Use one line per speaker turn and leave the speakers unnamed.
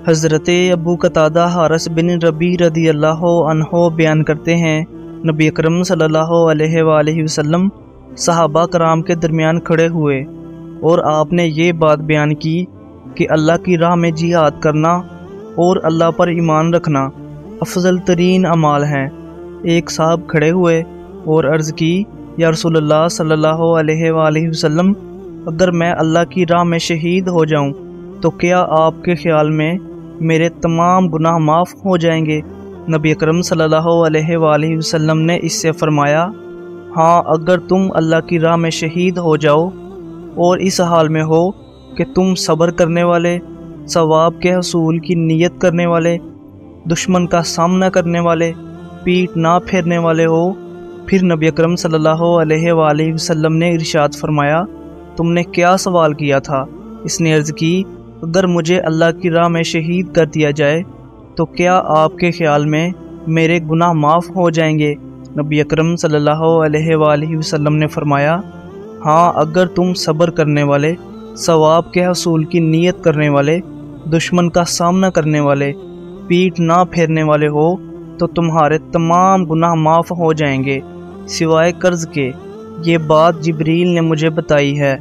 حضرت ابو قتادہ حارث بن ربیع رضی اللہ عنہ بیان کرتے ہیں، نبی اکرم صلی اللہ علیہ وآلہ وسلم صحابہ کرام کے درمیان کھڑے ہوئے اور آپ نے یہ بات بیان کی کہ اللہ کی راہ میں جہاد کرنا اور اللہ پر ایمان رکھنا افضل ترین اعمال ہیں۔ ایک صاحب کھڑے ہوئے اور عرض کی، یا رسول اللہ صلی اللہ علیہ وآلہ وسلم، اگر میں اللہ کی راہ میں شہید ہو جاؤں تو کیا آپ کے خیال میں میرے تمام گناہ معاف ہو جائیں گے؟ نبی اکرم صلی اللہ علیہ وآلہ وسلم نے اس سے فرمایا، ہاں، اگر تم اللہ کی راہ میں شہید ہو جاؤ اور اس حال میں ہو کہ تم صبر کرنے والے، ثواب کے حصول کی نیت کرنے والے، دشمن کا سامنا کرنے والے، پیٹھ نہ پھیرنے والے ہو۔ پھر نبی اکرم صلی اللہ علیہ وآلہ وسلم نے ارشاد فرمایا، تم نے کیا سوال کیا تھا؟ اس نے عرض کی، اگر مجھے اللہ کی راہ میں شہید کر دیا جائے تو کیا آپ کے خیال میں میرے گناہ معاف ہو جائیں گے؟ نبی اکرم صلی اللہ علیہ وآلہ وسلم نے فرمایا، ہاں، اگر تم صبر کرنے والے، ثواب کے حصول کی نیت کرنے والے، دشمن کا سامنا کرنے والے، پیٹھ نہ پھیرنے والے ہو تو تمہارے تمام گناہ معاف ہو جائیں گے سوائے قرض کے۔ یہ بات جبریل نے مجھے بتائی ہے۔